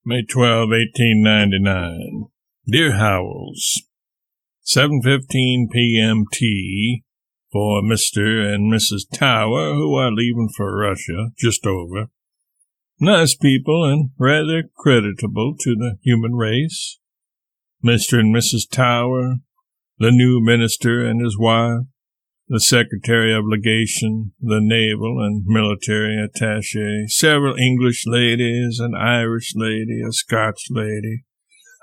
May 12, 1899. Dear Howells, 7:15 p.m. tea for Mr. and Mrs. Tower, who are leaving for Russia, just over. Nice people and rather creditable to the human race. Mr. and Mrs. Tower, the new minister and his wife, the secretary of legation, the naval and military attaché, several English ladies, an Irish lady, a Scotch lady,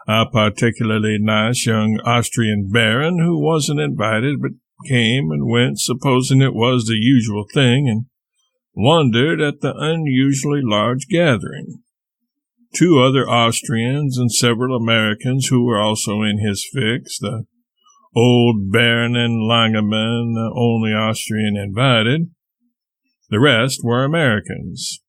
a particularly nice young Austrian baron who wasn't invited but came and went supposing it was the usual thing and wondered at the unusually large gathering. Two other Austrians and several Americans who were also in his fix, the old Baronin Langemann, the only Austrian invited. The rest were Americans.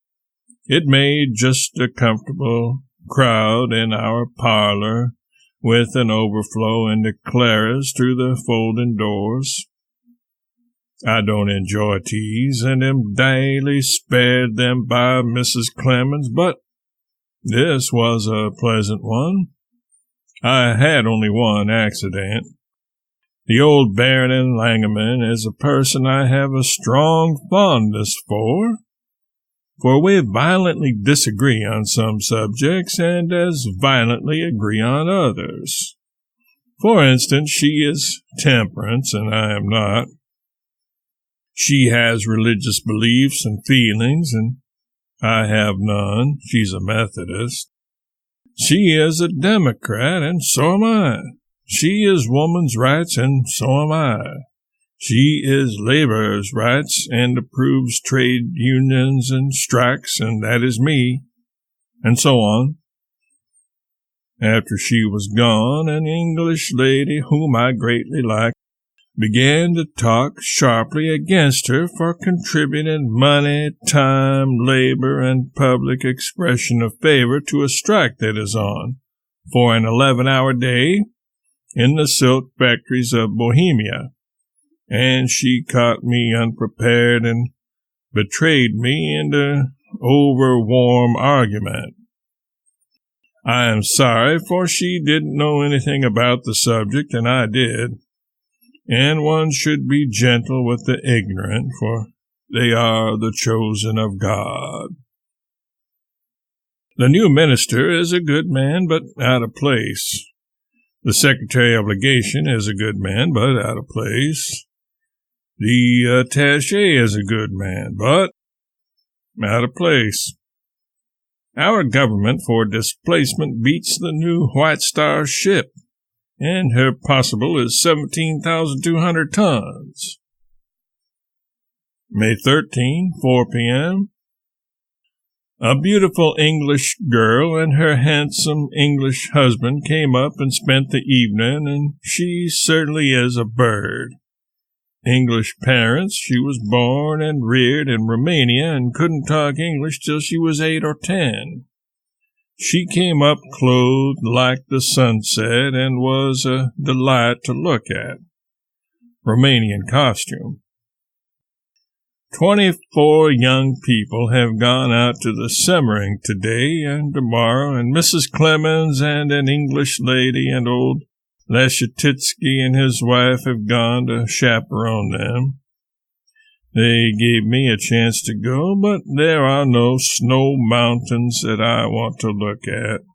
It made just a comfortable crowd in our parlor, with an overflow into Clara's through the folding doors. I don't enjoy teas, and am daily spared them by Mrs. Clemens, but this was a pleasant one. I had only one accident. The old Baronin Langemann is a person I have a strong fondness for we violently disagree on some subjects and as violently agree on others. For instance, she is temperance and I am not. She has religious beliefs and feelings and I have none. She's a Methodist. She is a Democrat and so am I. She is woman's rights, and so am I. She is laborers' rights, and approves trade unions and strikes, and that is me, and so on. After she was gone, an English lady whom I greatly liked began to talk sharply against her for contributing money, time, labor, and public expression of favor to a strike that is on for an 11-hour day in the silk factories of Bohemia, and she caught me unprepared and betrayed me into over-warm argument. I am sorry, for she didn't know anything about the subject, and I did, and one should be gentle with the ignorant, for they are the chosen of God. The new minister is a good man, but out of place. The Secretary of Legation is a good man, but out of place. The attaché is a good man, but out of place. Our government for displacement beats the new White Star ship, and her possible is 17,200 tons. May 13, 4 p.m. A beautiful English girl and her handsome English husband came up and spent the evening, and she certainly is a bird. English parents, she was born and reared in Romania and couldn't talk English till she was 8 or 10. She came up clothed like the sunset and was a delight to look at. Romanian costume. 24 young people have gone out to the Semmering today and tomorrow, and Mrs. Clemens and an English lady and old Leshatitsky and his wife have gone to chaperone them. They gave me a chance to go, but there are no snow mountains that I want to look at.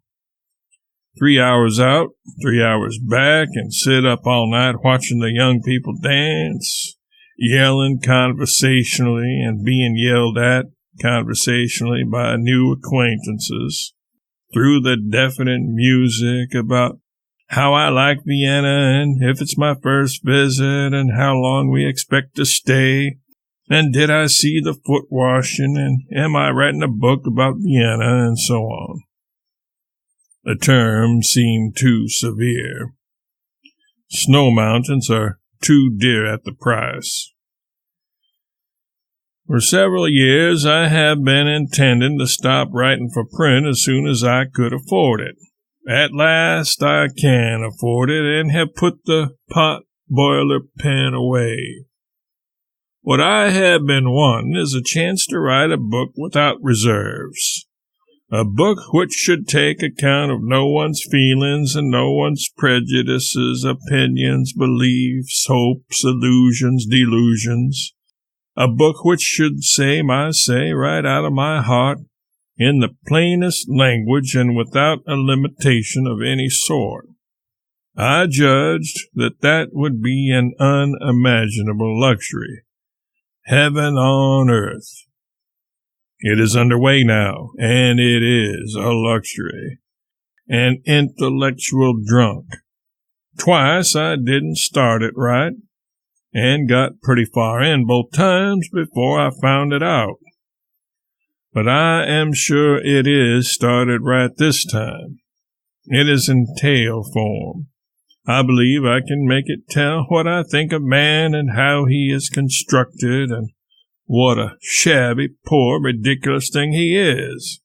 3 hours out, 3 hours back, and sit up all night watching the young people dance, yelling conversationally and being yelled at conversationally by new acquaintances through the deafening music about how I like Vienna and if it's my first visit and how long we expect to stay and did I see the foot washing and am I writing a book about Vienna and so on. The term seemed too severe. Snow mountains are too dear at the price. For several years I have been intending to stop writing for print as soon as I could afford it. At last I can afford it and have put the pot-boiler pen away. What I have been wanting is a chance to write a book without reserves, A book which should take account of no one's feelings and no one's prejudices, opinions, beliefs, hopes, illusions, delusions. A book which should say my say right out of my heart in the plainest language and without a limitation of any sort. I judged that would be an unimaginable luxury. Heaven on earth. It is underway now, and it is a luxury. An intellectual drunk. Twice I didn't start it right, and got pretty far in both times before I found it out. But I am sure it is started right this time. It is in tale form. I believe I can make it tell what I think of man and how he is constructed and what a shabby, poor, ridiculous thing he is,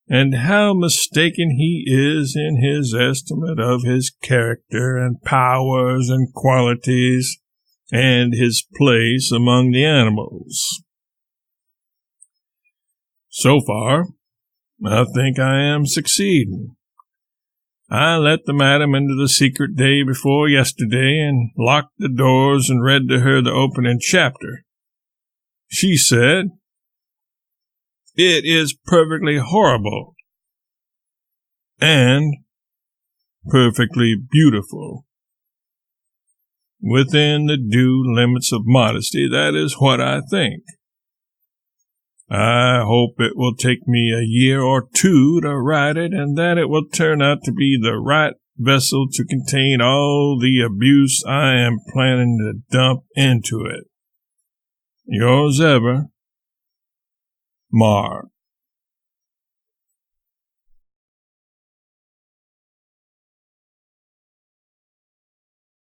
and how mistaken he is in his estimate of his character and powers and qualities and his place among the animals. So far, I think I am succeeding. I let the madam into the secret day before yesterday and locked the doors and read to her the opening chapter. She said, "It is perfectly horrible and perfectly beautiful. Within the due limits of modesty, that is what I think. I hope it will take me a year or two to write it, and that it will turn out to be the right vessel to contain all the abuse I am planning to dump into it. Yours ever, Mark."